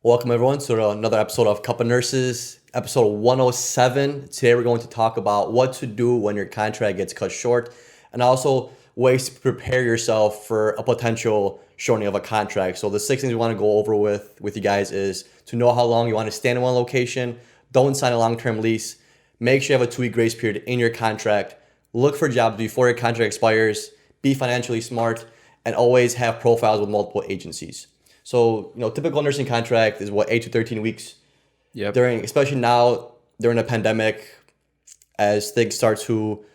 Welcome everyone to another episode of Cup of Nurses, episode 107. Today we're going to talk about what to do when your contract gets cut short and also ways to prepare yourself for a potential shortening of a contract. So the 6 things we want to go over with you guys is to know how long you want to stay in one location, don't sign a long-term lease, make sure you have a 2-week grace period in your contract, look for jobs before your contract expires, be financially smart, and always have profiles with multiple agencies. So, typical nursing contract is 8 to 13 weeks. Yep. Especially now during the pandemic, as things start to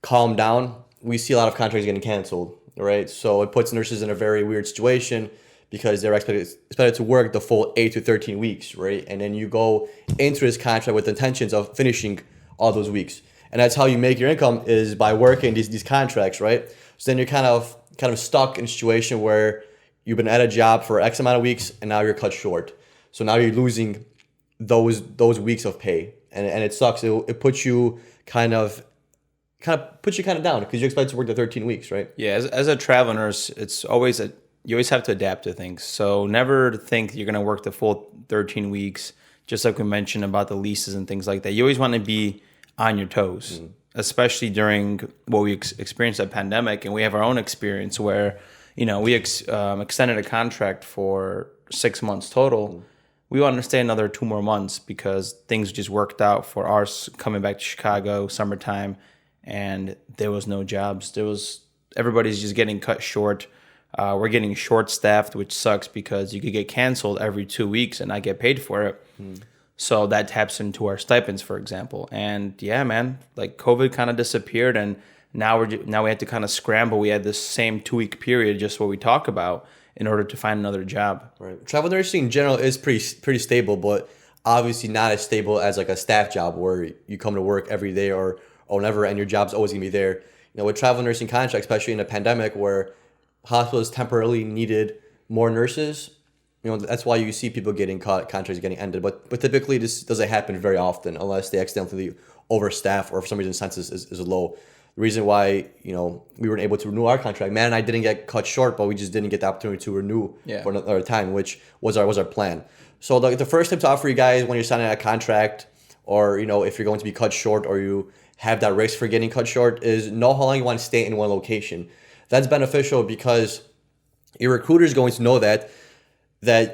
calm down, we see a lot of contracts getting canceled, right? So it puts nurses in a very weird situation because they're expected to work the full 8 to 13 weeks, right? And then you go into this contract with intentions of finishing all those weeks. And that's how you make your income, is by working these contracts, right? So then you're kind of stuck in a situation where you've been at a job for X amount of weeks and now you're cut short. So now you're losing those weeks of pay, and it sucks. It puts you kind of down because you expect to work the 13 weeks, right? Yeah, as a travel nurse, it's always you always have to adapt to things. So never think you're going to work the full 13 weeks, just like we mentioned about the leases and things like that. You always want to be on your toes, especially during what we experienced that pandemic. And we have our own experience where, we extended a contract for 6 months total. We wanted to stay another 2 more months because things just worked out for us coming back to Chicago, summertime, and there was no jobs. Everybody's just getting cut short. We're getting short staffed, which sucks because you could get canceled every 2 weeks and not get paid for it. So that taps into our stipends, for example. And yeah, man, like COVID kind of disappeared, and now we had to kind of scramble. We had this same 2-week period, just what we talk about, in order to find another job. Right. Travel nursing in general is pretty stable, but obviously not as stable as like a staff job where you come to work every day or whenever, and your job's always gonna be there. With travel nursing contracts, especially in a pandemic where hospitals temporarily needed more nurses, that's why you see people getting caught, contracts getting ended. But typically this doesn't happen very often unless they accidentally overstaff or for some reason census is low. The reason why we weren't able to renew our contract, Matt and I didn't get cut short, but we just didn't get the opportunity to renew for another time, which was our plan. So the first tip to offer you guys when you're signing a contract, or if you're going to be cut short or you have that risk for getting cut short, is know how long you want to stay in one location. That's beneficial because your recruiter is going to know that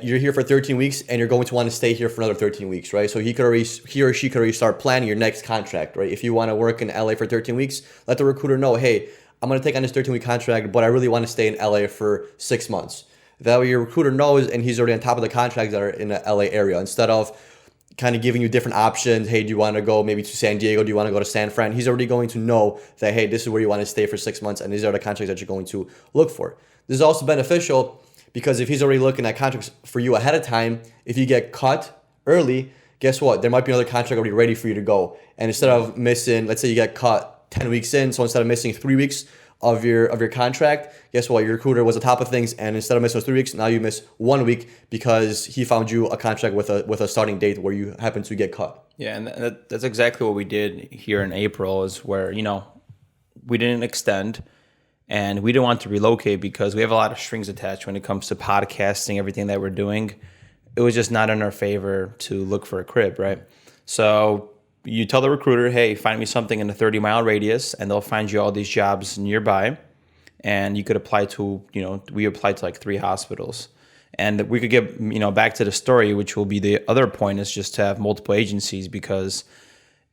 you're here for 13 weeks and you're going to want to stay here for another 13 weeks, right? So he or she could already start planning your next contract, right? If you want to work in LA for 13 weeks, let the recruiter know, hey, I'm going to take on this 13-week contract, but I really want to stay in LA for 6 months. That way your recruiter knows, and he's already on top of the contracts that are in the LA area, instead of kind of giving you different options. Hey, do you want to go maybe to San Diego? Do you want to go to San Fran? He's already going to know that, hey, this is where you want to stay for 6 months, and these are the contracts that you're going to look for. This is also beneficial because if he's already looking at contracts for you ahead of time, if you get cut early, guess what? There might be another contract already ready for you to go. And instead of missing, let's say you get cut 10 weeks in, so instead of missing 3 weeks of your contract, guess what? Your recruiter was on top of things, and instead of missing those 3 weeks, now you miss 1 week because he found you a contract with a starting date where you happen to get cut. Yeah, and that's exactly what we did here in April, is where, we didn't extend. And we didn't want to relocate because we have a lot of strings attached when it comes to podcasting, everything that we're doing. It was just not in our favor to look for a crib, right? So you tell the recruiter, hey, find me something in a 30-mile radius, and they'll find you all these jobs nearby. And you could apply to, we applied to like 3 hospitals. And we could get, back to the story, which will be the other point, is just to have multiple agencies, because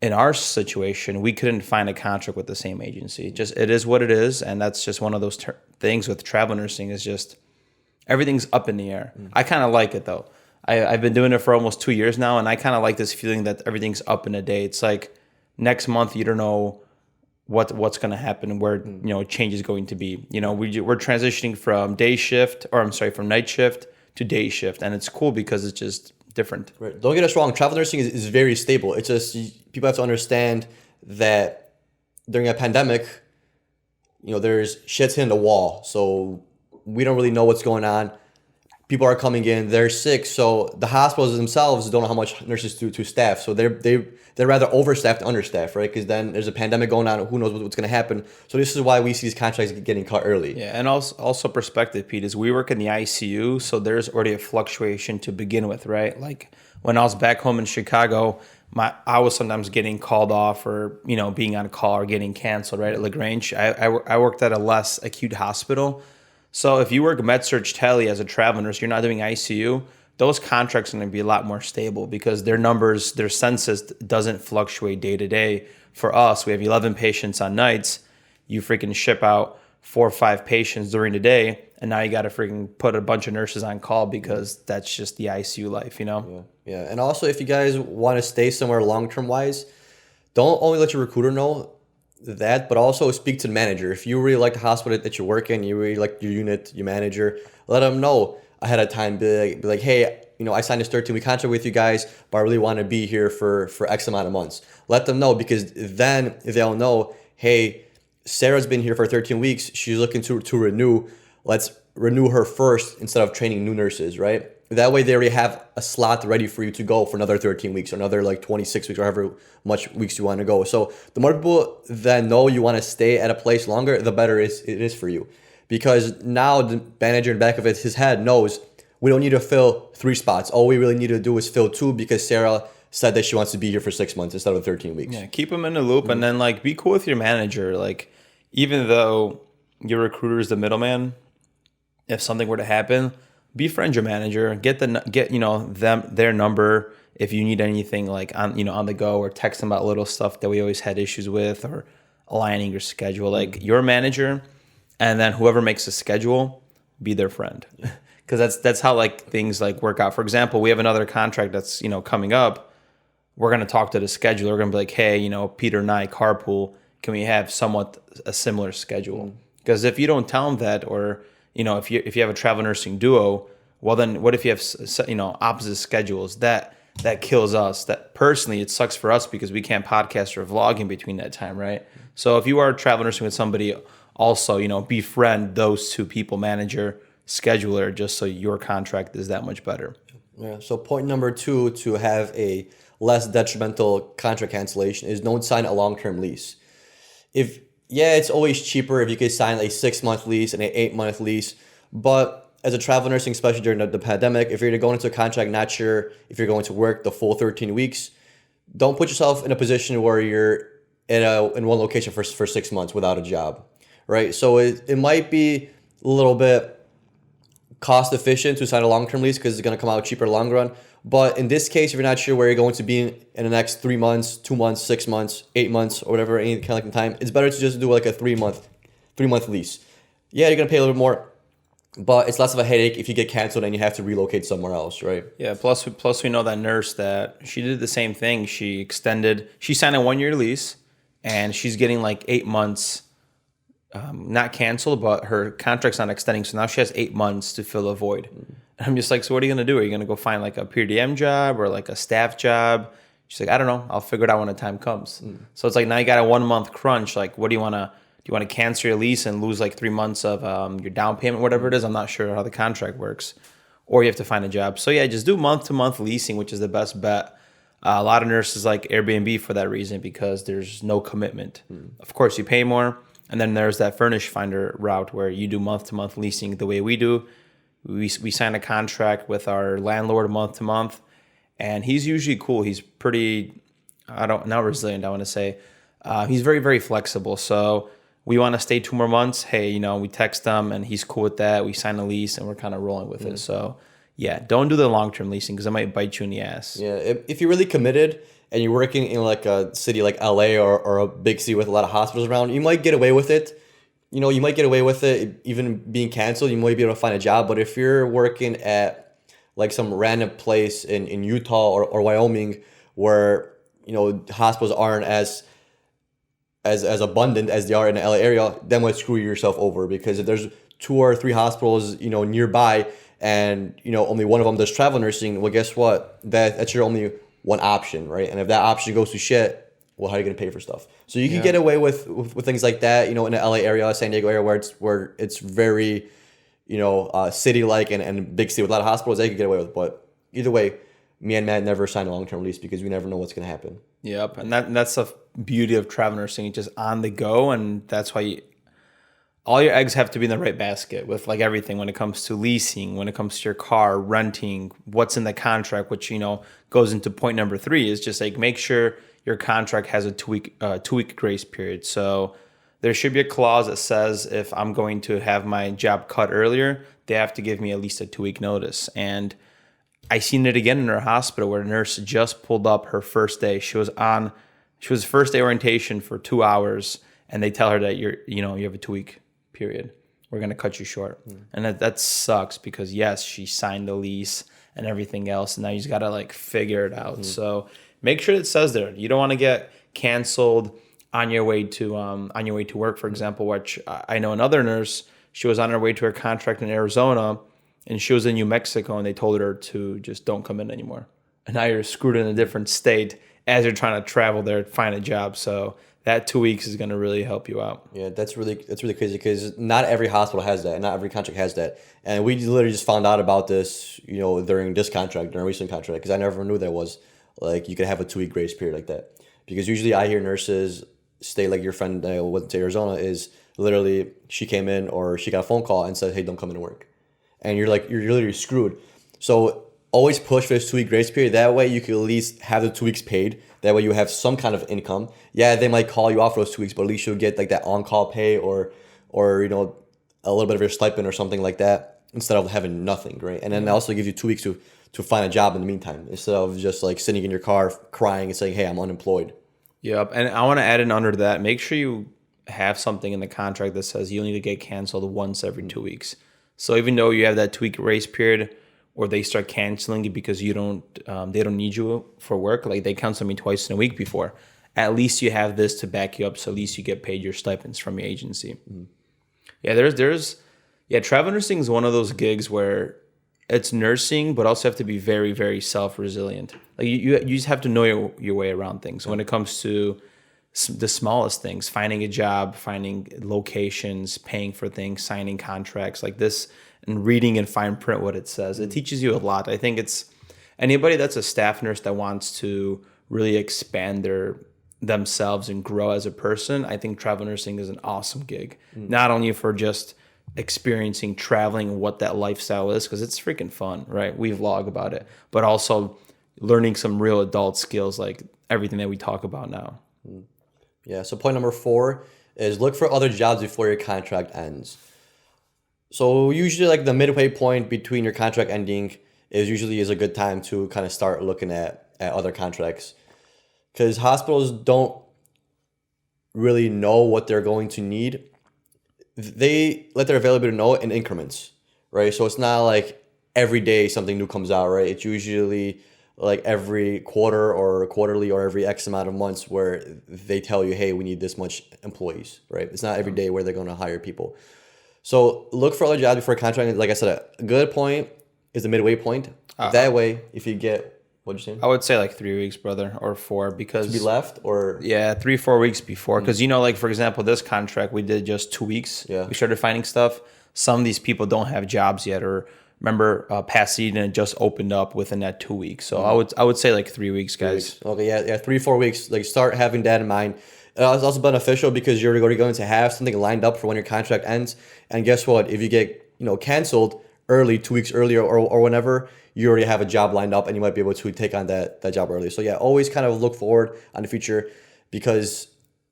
in our situation, we couldn't find a contract with the same agency. Just, it is what it is, and that's just one of those things with travel nursing, is just everything's up in the air. I kind of like it, though. I've been doing it for almost 2 years now, and I kind of like this feeling that everything's up in a day. It's like next month you don't know what's going to happen, where change is going to be. We're transitioning from from night shift to day shift, and it's cool because it's just different. Right. Don't get us wrong. Travel nursing is very stable. It's just people have to understand that during a pandemic, there's shit's hitting the wall. So we don't really know what's going on. people are coming in, they're sick, so the hospitals themselves don't know how much nurses do to staff, so they're rather overstaffed than understaffed, right? Because then there's a pandemic going on, who knows what's going to happen. So this is why we see these contracts getting cut early. Yeah, and also perspective, Pete, is we work in the ICU, so there's already a fluctuation to begin with, right? Like when I was back home in Chicago, I was sometimes getting called off or being on call or getting canceled, right? At LaGrange, I worked at a less acute hospital. So if you work med-surg tele as a travel nurse, you're not doing ICU, those contracts are going to be a lot more stable because their numbers, their census doesn't fluctuate day to day. For us, we have 11 patients on nights. You freaking ship out 4 or 5 patients during the day, and now you got to freaking put a bunch of nurses on call because that's just the ICU life, Yeah. And also, if you guys want to stay somewhere long-term wise, don't only let your recruiter know that, but also speak to the manager. If you really like the hospital that you work in, you really like your unit, your manager, let them know ahead of time. Be like, hey, I signed this 13-week contract with you guys, but I really want to be here for X amount of months. Let them know, because then they'll know, hey, Sarah's been here for 13 weeks. She's looking to renew. Let's renew her first instead of training new nurses, right? That way they already have a slot ready for you to go for another 13 weeks or another 26 weeks or however much weeks you want to go. So the more people that know you want to stay at a place longer, the better it is for you. Because now the manager in the back of his head knows we don't need to fill 3 spots. All we really need to do is fill 2 because Sarah said that she wants to be here for 6 months instead of 13 weeks. Yeah, keep them in the loop, and then be cool with your manager. Even though your recruiter is the middleman, if something were to happen, befriend your manager, get their number if you need anything on the go, or text them about little stuff that we always had issues with, or aligning your schedule. Your manager, and then whoever makes the schedule, be their friend, because that's how things work out. For example, we have another contract that's coming up. We're gonna talk to the scheduler. We're gonna be like, hey, Peter and I carpool. Can we have somewhat a similar schedule? Because if you don't tell them that, or if you have a travel nursing duo, well then what if you have opposite schedules? That kills us. That personally, it sucks for us because we can't podcast or vlog in between that time, right? So if you are travel nursing with somebody, also befriend those 2 people, manager, scheduler, just so your contract is that much better. Yeah. So point number 2 to have a less detrimental contract cancellation is don't sign a long-term lease. It's always cheaper if you could sign a 6-month lease and an 8-month lease, but as a travel nursing, especially during the pandemic, if you're going into a contract not sure if you're going to work the full 13 weeks, don't put yourself in a position where you're in one location for 6 months without a job, right? So it might be a little bit cost efficient to sign a long-term lease because it's going to come out cheaper in the long run. But in this case, if you're not sure where you're going to be in the next 3 months, 2 months, 6 months, 8 months, or whatever, any kind of time, it's better to just do a 3-month lease. Yeah, you're going to pay a little bit more, but it's less of a headache if you get canceled and you have to relocate somewhere else, right? Yeah, plus we know that nurse that she did the same thing. She signed a 1-year lease, and she's getting 8 months, not canceled, but her contract's not extending. So now she has 8 months to fill a void. And I'm just so what are you going to do? Are you going to go find a per diem job or a staff job? She's like, I don't know. I'll figure it out when the time comes. So it's now you got a 1-month crunch. What do you want to, cancel your lease and lose 3 months of your down payment, whatever it is? I'm not sure how the contract works, or you have to find a job. So yeah, just do month-to-month leasing, which is the best bet. A lot of nurses like Airbnb for that reason, because there's no commitment. Of course, you pay more. And then there's that furnish finder route where you do month-to-month leasing the way we do. We sign a contract with our landlord month-to-month, and he's usually cool. He's pretty, not resilient, I want to say. He's very, very flexible. So we want to stay 2 more months. Hey, we text him, and he's cool with that. We sign a lease, and we're kind of rolling with it. So yeah, don't do the long-term leasing because it might bite you in the ass. Yeah, if you're really committed and you're working in a city like LA or a big city with a lot of hospitals around, you might get away with it. You might get away with it even being canceled. You might be able to find a job. But if you're working at some random place in Utah or Wyoming where hospitals aren't as abundant as they are in the LA area, then would screw yourself over, because if there's 2 or 3 hospitals nearby and only one of them does travel nursing, well, guess what? That's your only one option, right? And if that option goes to shit, well, how are you going to pay for stuff? So you can get away with things like that, in the LA area, San Diego area, where it's very, city like and big city with a lot of hospitals, they could get away with it. But either way, me and Matt never signed a long-term lease because we never know what's going to happen. Yep, and that's the beauty of travel nursing. It's just on the go, and that's why all your eggs have to be in the right basket with like everything when it comes to leasing, when it comes to your car, renting, what's in the contract, which goes into point number 3 is just like make sure your contract has a 2-week grace period. So there should be a clause that says if I'm going to have my job cut earlier, they have to give me at least a 2-week notice. And I seen it again in her hospital where a nurse just pulled up her first day. She was first day orientation for 2 hours, and they tell her that you have a 2-week period. We're going to cut you short. And that sucks because yes, she signed the lease and everything else, and now you just got to like figure it out. So make sure it says there. You don't want to get canceled on your way to work, for example, which I know another nurse, she was on her way to her contract in Arizona and she was in New Mexico and they told her to just don't come in anymore. And now you're screwed in a different state as you're trying to travel there to find a job. So that 2 weeks is going to really help you out. Yeah, that's really crazy because not every hospital has that, and not every contract has that. And we literally just found out about this, during this contract, during a recent contract, because I never knew that was like you could have a 2-week grace period like that. Because usually I hear nurses stay like your friend went to Arizona is literally she came in or she got a phone call and said, "Hey, don't come into work," and you're literally screwed. So always push for this 2-week grace period. That way you can at least have the 2 weeks paid. That way you have some kind of income. Yeah, they might call you off for those 2 weeks, but at least you'll get like that on-call pay or a little bit of your stipend or something like that instead of having nothing, right? And then it also gives you 2 weeks to find a job in the meantime instead of just like sitting in your car crying and saying, "Hey, I'm unemployed." Yep, and I want to add in under that, make sure you have something in the contract that says you need to get canceled once every 2 weeks. So even though you have that 2-week grace period, or they start canceling you because they don't need you for work, like they cancel me twice in a week before, at least you have this to back you up, so at least you get paid your stipends from your agency. Yeah, travel nursing is one of those gigs where it's nursing, but also have to be very, very self-resilient. Like you just have to know your way around things. When it comes to the smallest things, finding a job, finding locations, paying for things, signing contracts like this, and reading in fine print what it says. It teaches you a lot. I think it's anybody that's a staff nurse that wants to really expand themselves and grow as a person. I think travel nursing is an awesome gig, not only for just experiencing traveling and what that lifestyle is, because it's freaking fun, right? We vlog about it, but also learning some real adult skills like everything that we talk about now. Yeah, so point number 4 is look for other jobs before your contract ends. So usually like the midway point between your contract ending is a good time to kind of start looking at other contracts, because hospitals don't really know what they're going to need. They let their availability know in increments, right? So it's not like every day something new comes out, right? It's usually like every quarter or quarterly or every X amount of months where they tell you, "Hey, we need this much employees," right? It's not every day where they're going to hire people. So look for other jobs before contract. Like I said, a good point is the midway point. That way, if you get, what'd you say? I would say like 3 weeks, brother, or 4, because To be left or 3-4 weeks before, because like for example, this contract we did just 2 weeks. Yeah. We started finding stuff. Some of these people don't have jobs yet, or remember, Pasadena just opened up within that 2 weeks. So I would say like 3 weeks, guys. Okay, yeah, 3-4 weeks. Like start having that in mind. It's also beneficial because you're going to have something lined up for when your contract ends. And guess what? If you get canceled early, 2 weeks earlier or whenever, you already have a job lined up and you might be able to take on that job early. So yeah, always kind of look forward on the future, because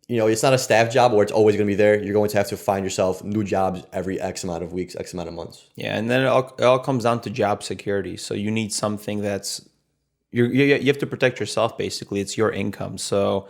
it's not a staff job where it's always going to be there. You're going to have to find yourself new jobs every X amount of weeks, X amount of months. Yeah, and then it all comes down to job security. So you need something that's you have to protect yourself. Basically, it's your income. So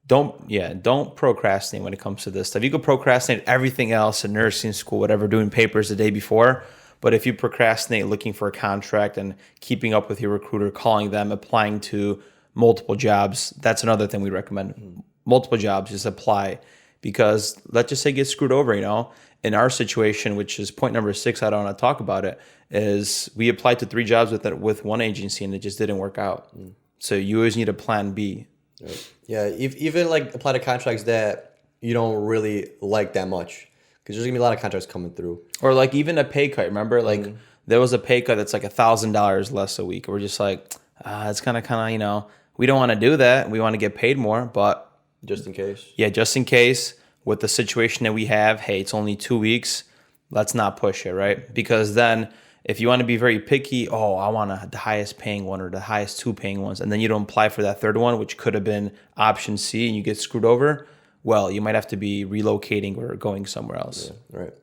don't procrastinate when it comes to this stuff. You could procrastinate everything else in nursing school, whatever, doing papers the day before. But if you procrastinate looking for a contract and keeping up with your recruiter, calling them, applying to multiple jobs, that's another thing we recommend. Multiple jobs, just apply, because let's just say get screwed over, In our situation, which is point number 6, I don't want to talk about it, is we applied to 3 jobs with one agency and it just didn't work out. So you always need a plan B. Right. Yeah, even like apply to contracts that you don't really like that much. because there's gonna be a lot of contracts coming through. Or like even a pay cut. Remember, like there was a pay cut that's like $1,000 less a week. We're just like, it's kind of, we don't want to do that. We want to get paid more, but Just in case. yeah, just in case with the situation that we have, hey, it's only 2 weeks. Let's not push it, right? Because then if you want to be very picky, I want the highest paying one or the highest two paying ones, and then you don't apply for that third one, which could have been option C, and you get screwed over, well, you might have to be relocating or going somewhere else. Yeah, right.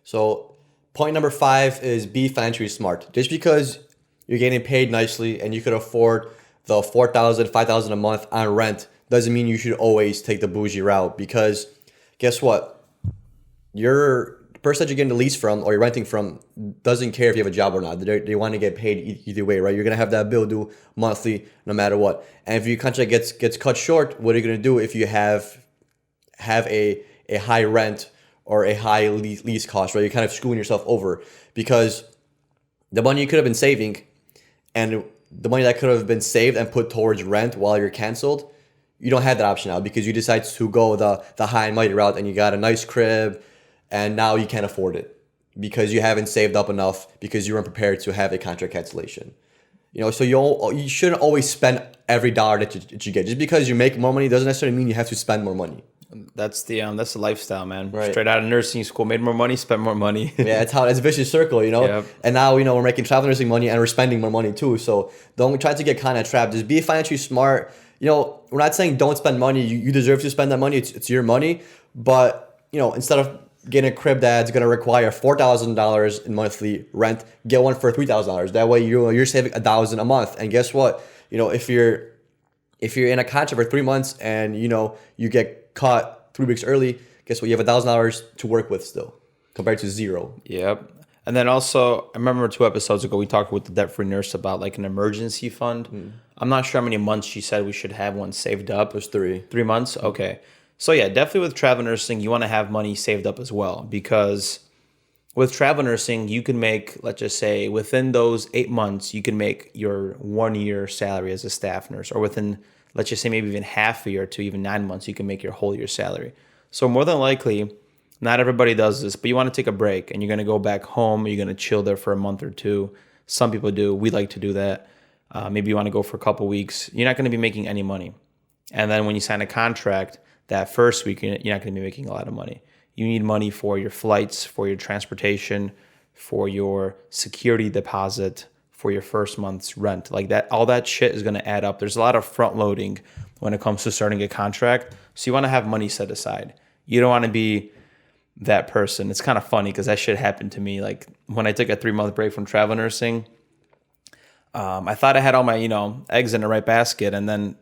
So point number 5 is be financially smart. Just because you're getting paid nicely and you could afford the $4,000, $5,000 a month on rent doesn't mean you should always take the bougie route, because guess what? Your person that you're getting the lease from or you're renting from doesn't care if you have a job or not. They want to get paid either way, right? You're going to have that bill due monthly no matter what. And if your contract gets cut short, what are you going to do if you have a high rent or a high lease cost, right? You're kind of screwing yourself over, because the money you could have been saving and the money that could have been saved and put towards rent while you're canceled, you don't have that option now because you decide to go the high and mighty route and you got a nice crib and now you can't afford it because you haven't saved up enough because you weren't prepared to have a contract cancellation. So you shouldn't always spend every dollar that you get. Just because you make more money doesn't necessarily mean you have to spend more money. That's the lifestyle, man. Right. Straight out of nursing school, made more money, spent more money. Yeah, it's a vicious circle, Yep. And now we're making travel nursing money and we're spending more money too. So don't try to get kind of trapped. Just be financially smart. We're not saying don't spend money. You deserve to spend that money. It's your money. But instead of getting a crib that's gonna require $4,000 in monthly rent, get one for $3,000. That way you're saving $1,000 a month. And guess what? If you're in a contract for 3 months and you get caught 3 weeks early, guess what? You have $1,000 to work with still, compared to zero. Yep. And then also, I remember 2 episodes ago we talked with the debt-free nurse about like an emergency fund. I'm not sure how many months she said we should have one saved up. There's 3. 3 months? Okay. So yeah, definitely with travel nursing, you want to have money saved up as well, because with travel nursing, you can make, let's just say, within those 8 months, you can make your 1 year salary as a staff nurse, or within, let's just say, maybe even half a year to even 9 months, you can make your whole year salary. So more than likely, not everybody does this, but you want to take a break and you're going to go back home, you're going to chill there for a month or 2. Some people do. We like to do that. Maybe you want to go for a couple weeks. You're not going to be making any money. And then when you sign a contract, that first week, you're not going to be making a lot of money. You need money for your flights, for your transportation, for your security deposit, for your first month's rent. Like that, all that shit is going to add up. There's a lot of front loading when it comes to starting a contract. So you want to have money set aside. You don't want to be that person. It's kind of funny because that shit happened to me. Like when I took a 3-month break from travel nursing, I thought I had all my, eggs in the right basket. And then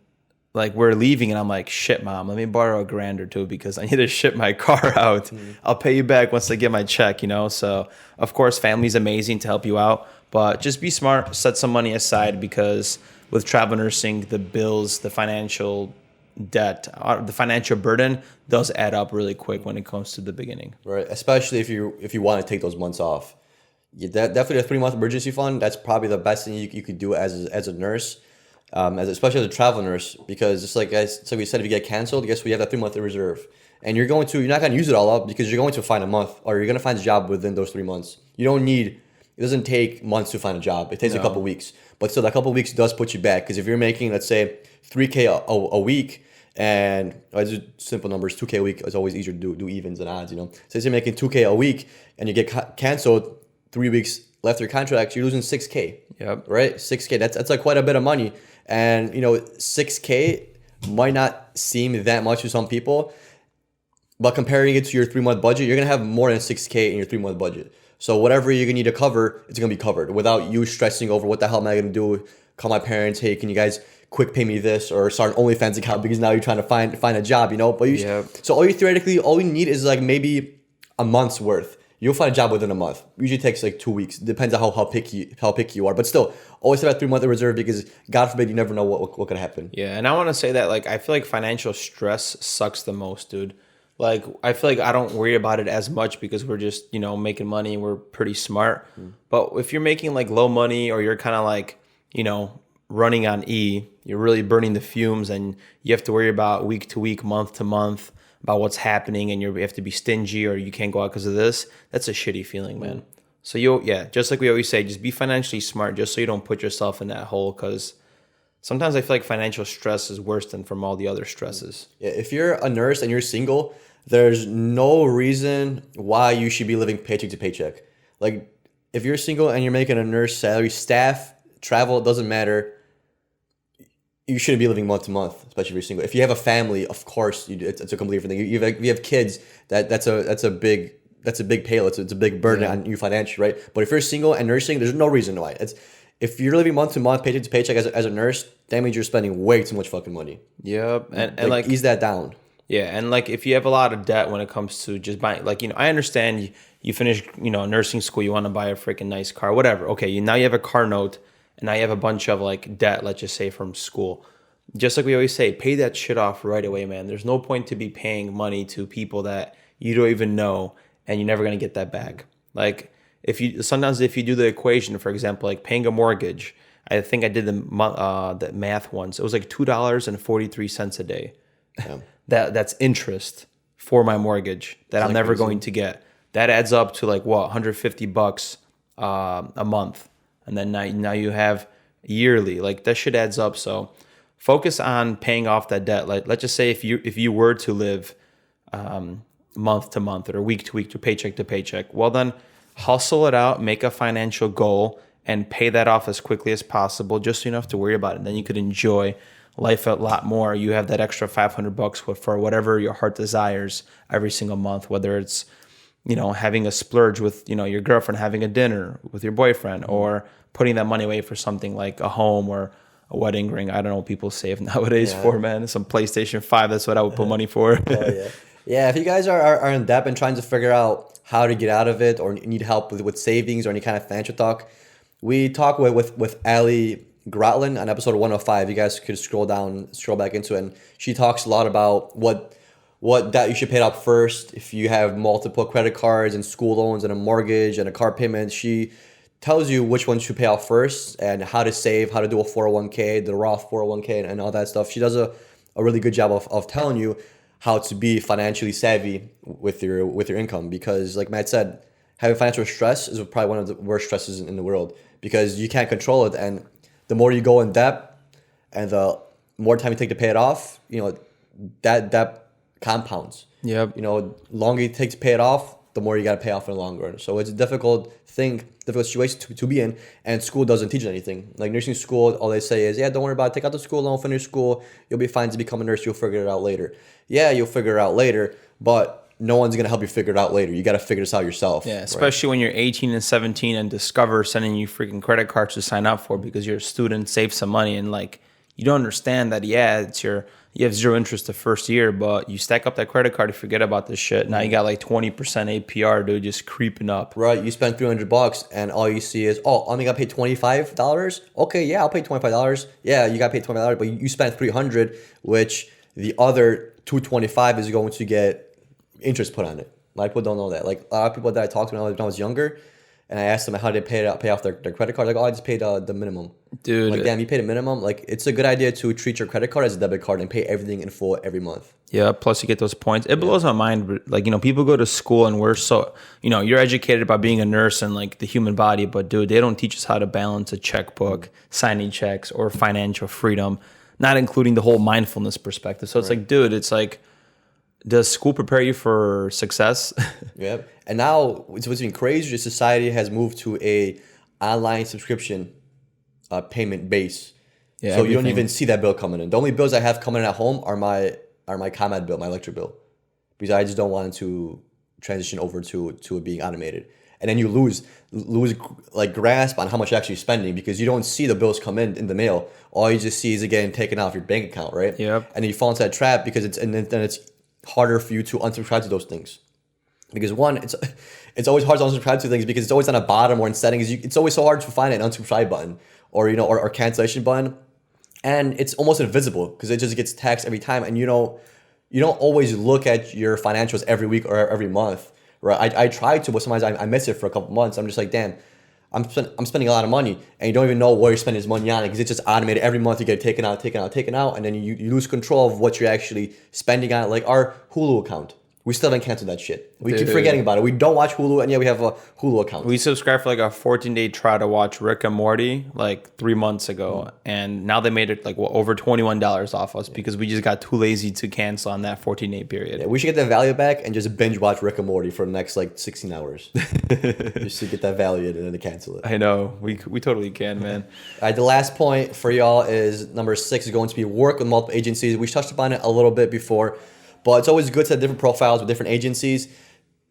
like we're leaving and I'm like, shit, mom, let me borrow $1,000 or 2 because I need to ship my car out. I'll pay you back once I get my check, So of course, family's amazing to help you out, but just be smart, set some money aside, because with travel nursing, the bills, the financial debt, the financial burden does add up really quick when it comes to the beginning. Right, especially if you want to take those months off. Definitely a 3-month emergency fund. That's probably the best thing you could do as a nurse. Especially as a travel nurse, because just like we said, if you get canceled, guess what? You have that 3-month reserve, and you're not going to use it all up because you're going to find a month, or you're going to find a job within those 3 months. It doesn't take months to find a job. It takes a couple weeks, but still that couple weeks does put you back, because if you're making, let's say, $3K a week, and I do simple numbers, $2K a week is always easier to do evens and odds, So if you're making $2K a week and you get canceled 3 weeks left your contract, you're losing $6K. Yep. Right? $6K. That's like quite a bit of money. And $6K might not seem that much to some people, but comparing it to your 3-month budget, you're gonna have more than $6K in your 3-month budget. So whatever you're gonna need to cover, it's gonna be covered without you stressing over what the hell am I gonna do? Call my parents, hey, can you guys quick pay me this, or start an OnlyFans account because now you're trying to find a job, But so all you need is like maybe a month's worth. You'll find a job within a month. Usually takes like 2 weeks. Depends on how picky you are. But still, always have that 3-month reserve, because God forbid, you never know what could happen. Yeah, and I want to say that I feel like financial stress sucks the most, dude. I feel like I don't worry about it as much because we're just, making money and we're pretty smart. But if you're making low money, or you're kind of running on E, you're really burning the fumes, and you have to worry about week to week, month to month, about what's happening and you have to be stingy or you can't go out because of this, that's a shitty feeling, man. So just like we always say, just be financially smart just so you don't put yourself in that hole, because sometimes I feel like financial stress is worse than from all the other stresses. Yeah, if you're a nurse and you're single, there's no reason why you should be living paycheck to paycheck. Like, if you're single and you're making a nurse salary, staff, travel, it doesn't matter. You shouldn't be living month to month, especially if you're single. If you have a family, of course, it's a completely different thing. You have kids, that's a big payload. It's a big burden on you financially, right? But if you're single and nursing, there's no reason why. If you're living month to month, paycheck to paycheck as a nurse, that means you're spending way too much fucking money. Yep, and like ease that down. Yeah, and like if you have a lot of debt when it comes to just buying, like, I understand you finish, nursing school, you want to buy a freaking nice car, whatever. Okay, now you have a car note, and now you have a bunch of like debt, let's just say from school. Just like we always say, pay that shit off right away, man. There's no point to be paying money to people that you don't even know, and you're never gonna get that back. Like if you do the equation, for example, like paying a mortgage, I think I did the math once. It was like $2.43 a day. Yeah. That's interest for my mortgage that I'm never going to get. That adds up to like what, $150 a month, and then now you have yearly. Like that shit adds up. So focus on paying off that debt. Like let's just say if you were to live month to month or week to week to paycheck, well then hustle it out, make a financial goal, and pay that off as quickly as possible, just so you don't have to worry about it. And then you could enjoy life a lot more. You have that extra $500 for whatever your heart desires every single month, whether it's having a splurge with your girlfriend, having a dinner with your boyfriend, or putting that money away for something like a home or a wedding ring. I don't know what people save nowadays for, man. Some PlayStation 5, that's what I would put money for. Yeah, if you guys are in debt and trying to figure out how to get out of it, or need help with savings or any kind of financial talk, we talk with Ali Grotlin on episode 105. You guys could scroll back into it, and she talks a lot about what debt you should pay out first. If you have multiple credit cards and school loans and a mortgage and a car payment, she tells you which ones should pay out first and how to save, how to do a 401k, the Roth 401k, and all that stuff. She does a really good job of telling you how to be financially savvy with your income, because like Matt said, having financial stress is probably one of the worst stresses in the world, because you can't control it, and the more you go in debt and the more time you take to pay it off, that compounds. Yep. Longer it takes to pay it off, the more you got to pay off in the long run. So it's a difficult situation to be in, and school doesn't teach anything. Like nursing school, all they say is, don't worry about it. Take out the school loan, finish school, you'll be fine to become a nurse. You'll figure it out later. Yeah, you'll figure it out later, but no one's gonna help you figure it out later. You got to figure this out yourself. Yeah, especially when you're 18 and 17 and Discover sending you freaking credit cards to sign up for because you're a student, save some money, and like you don't understand that. Yeah, you have zero interest the first year, but you stack up that credit card, you forget about this shit. Now you got like 20% APR, dude, just creeping up. Right, you spend $300 and all you see is, I only got paid $25. Okay, yeah, I'll pay $25. Yeah, you got paid $25, but you spent $300, which the other $225 is going to get interest put on it. A lot of people don't know that. Like a lot of people that I talked to when I was younger, and I asked them how they pay off their credit card. Like, I just paid the minimum. Dude. Like, damn, you paid a minimum? Like, it's a good idea to treat your credit card as a debit card and pay everything in full every month. Yeah, plus you get those points. It blows my mind. Like, people go to school and we're so, you're educated about being a nurse and like the human body, but dude, they don't teach us how to balance a checkbook, signing checks, or financial freedom, not including the whole mindfulness perspective. So it's like, dude, it's like, does school prepare you for success? Yep. And now what's been crazy, society has moved to a online subscription payment base. Yeah, so you don't even see that bill coming in. The only bills I have coming in at home are my ComEd bill, my electric bill, because I just don't want to transition over to it being automated. And then you lose like grasp on how much you're actually spending, because you don't see the bills come in the mail. All you just see is it getting taken off your bank account, right? Yep. And then you fall into that trap because then it's harder for you to unsubscribe to those things, because one, it's always hard to unsubscribe to things because it's always on the bottom or in settings. It's always so hard to find an unsubscribe button or cancellation button, and it's almost invisible because it just gets taxed every time, and you don't always look at your financials every week or every month, right? I try to, but sometimes I miss it for a couple months. I'm just like, damn, I'm spending a lot of money, and you don't even know where you're spending this money on because it's just automated. Every month you get taken out, and then you lose control of what you're actually spending on. Like our Hulu account, we still haven't canceled that shit. We keep forgetting about it. We don't watch Hulu, and yeah, we have a Hulu account. We subscribed for like a 14-day trial to watch Rick and Morty like 3 months ago, and now they made it like over $21 off us because we just got too lazy to cancel on that 14-day period. Yeah, we should get that value back and just binge watch Rick and Morty for the next like 16 hours, just to get that value and then to cancel it. I know we totally can, man. All right, the last point for y'all is number 6 is going to be work with multiple agencies. We touched upon it a little bit before. But it's always good to have different profiles with different agencies,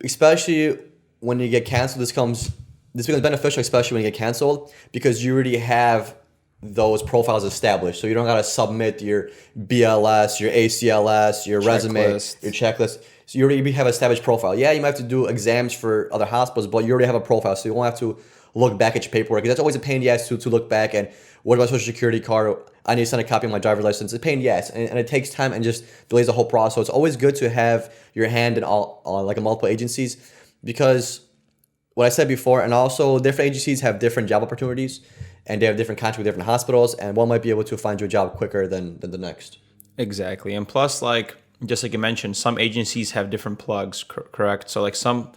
especially when you get canceled. This becomes beneficial, especially when you get canceled, because you already have those profiles established. So you don't got to submit your BLS, your ACLS, your resume, your checklist. So you already have an established profile. Yeah, you might have to do exams for other hospitals, but you already have a profile, so you won't have to look back at your paperwork. Because that's always a pain in the ass to look back and what about social security card? I need to send a copy of my driver's license. It's a pain in the ass, and it takes time and just delays the whole process. So it's always good to have your hand in all like multiple agencies, because what I said before, and also different agencies have different job opportunities, and they have different contracts with different hospitals, and one might be able to find you a job quicker than the next. Exactly, and plus, like just like you mentioned, some agencies have different plugs, correct? So like some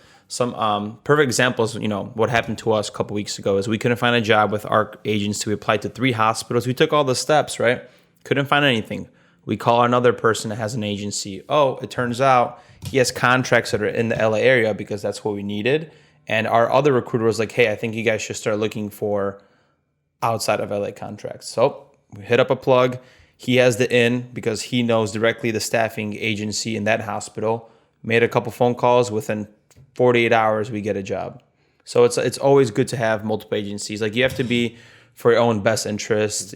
perfect examples, what happened to us a couple weeks ago is we couldn't find a job with our agency. We applied to 3 hospitals. We took all the steps, right? Couldn't find anything. We call another person that has an agency. Oh, it turns out he has contracts that are in the LA area because that's what we needed. And our other recruiter was like, hey, I think you guys should start looking for outside of LA contracts. So we hit up a plug. He has the in because he knows directly the staffing agency in that hospital. Made a couple phone calls. Within 48 hours, we get a job. So it's always good to have multiple agencies. Like you have to be for your own best interest,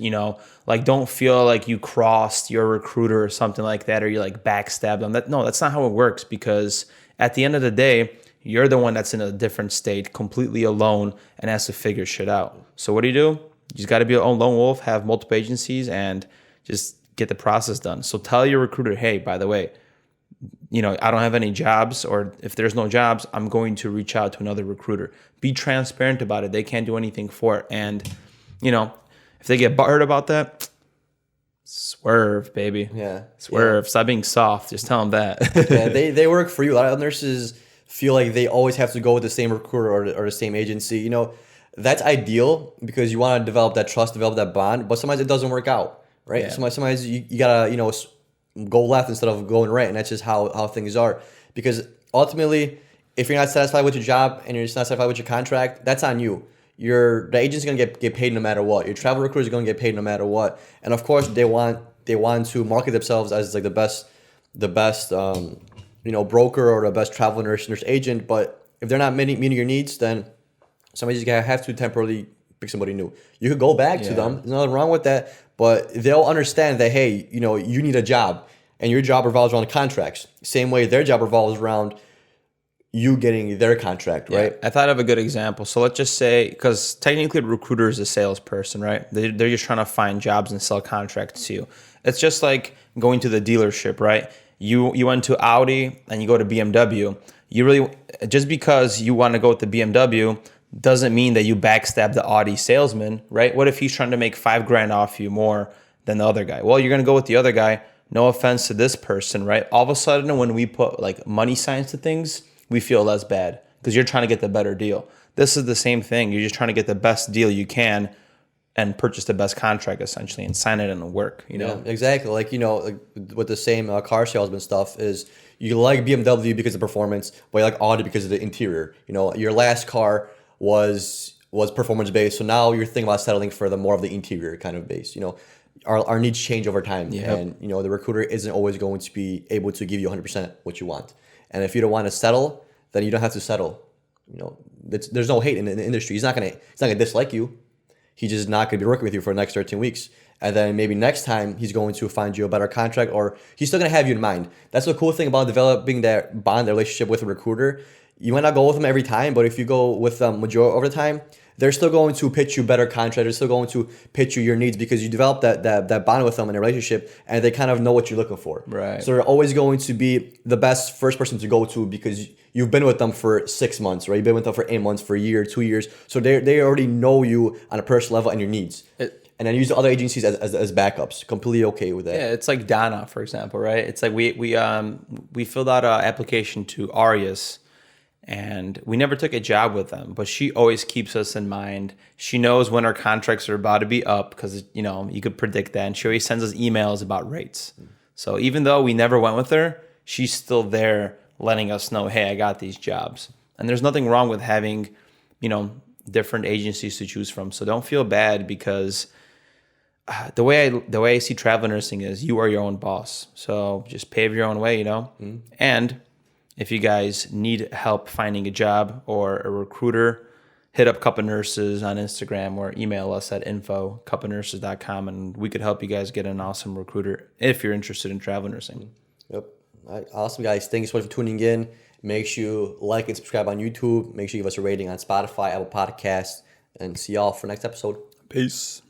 like don't feel like you crossed your recruiter or something like that, or you like backstabbed them. No, that's not how it works, because at the end of the day, you're the one that's in a different state, completely alone, and has to figure shit out. So what do? You just got to be your own lone wolf, have multiple agencies, and just get the process done. So tell your recruiter, hey, by the way, I don't have any jobs, or if there's no jobs, I'm going to reach out to another recruiter. Be transparent about it. They can't do anything for it. And, if they get butthurt about that, swerve, baby. Yeah. Swerve. Yeah. Stop being soft. Just tell them that. Yeah, they work for you. A lot of nurses feel like they always have to go with the same recruiter or the same agency. That's ideal because you want to develop that trust, develop that bond, but sometimes it doesn't work out, right? Yeah. Sometimes you gotta, go left instead of going right, and that's just how things are. Because ultimately, if you're not satisfied with your job and you're just not satisfied with your contract, that's on you. The agent's gonna get paid no matter what. Your travel recruiter is gonna get paid no matter what. And of course, they want to market themselves as like the best broker or the best travel nurse agent. But if they're not meeting your needs, then somebody's gonna have to temporarily pick somebody new. You could go back to them. There's nothing wrong with that. But they'll understand that, hey, you need a job, and your job revolves around contracts. Same way their job revolves around you getting their contract, right? I thought of a good example. So let's just say, because technically a recruiter is a salesperson, right? They're just trying to find jobs and sell contracts to you. It's just like going to the dealership, right? You went to Audi and you go to BMW. Just because you want to go with the BMW doesn't mean that you backstab the Audi salesman, right? What if he's trying to make $5,000 off you more than the other guy? Well, you're going to go with the other guy. No offense to this person, right? All of a sudden, when we put like money signs to things, we feel less bad because you're trying to get the better deal. This is the same thing. You're just trying to get the best deal you can and purchase the best contract essentially and sign it and it'll work, Yeah, exactly. Like, like with the same car salesman stuff is you like BMW because of performance, but you like Audi because of the interior. Your last car was performance based, so now you're thinking about settling for the more of the interior kind of base. Our needs change over time, and the recruiter isn't always going to be able to give you 100% what you want. And if you don't want to settle, then you don't have to settle. There's no hate in the industry. He's not gonna dislike you. He's just not gonna be working with you for the next 13 weeks. And then maybe next time he's going to find you a better contract, or he's still gonna have you in mind. That's the cool thing about developing that bond, that relationship with a recruiter. You might not go with them every time, but if you go with them majority of the time, they're still going to pitch you better contracts. They're still going to pitch you your needs because you develop that bond with them in a relationship, and they kind of know what you're looking for. Right. So they're always going to be the best first person to go to because you've been with them for 6 months, right? You've been with them for 8 months, for a year, 2 years. So they already know you on a personal level and your needs. And then use the other agencies as backups. Completely okay with that. Yeah, it's like Donna, for example, right? It's like we filled out an application to Arias, and we never took a job with them, but she always keeps us in mind. She knows when our contracts are about to be up because you could predict that, and she always sends us emails about rates. So even though we never went with her, she's still there letting us know, hey, I got these jobs. And there's nothing wrong with having, different agencies to choose from. So don't feel bad because the way I see travel nursing is you are your own boss. So just pave your own way, And if you guys need help finding a job or a recruiter, hit up Cup of Nurses on Instagram or email us at info@cupofnurses.com, and we could help you guys get an awesome recruiter if you're interested in travel nursing. Yep. All right. Awesome, guys. Thank you so much for tuning in. Make sure you like and subscribe on YouTube. Make sure you give us a rating on Spotify, Apple Podcasts, and see y'all for next episode. Peace.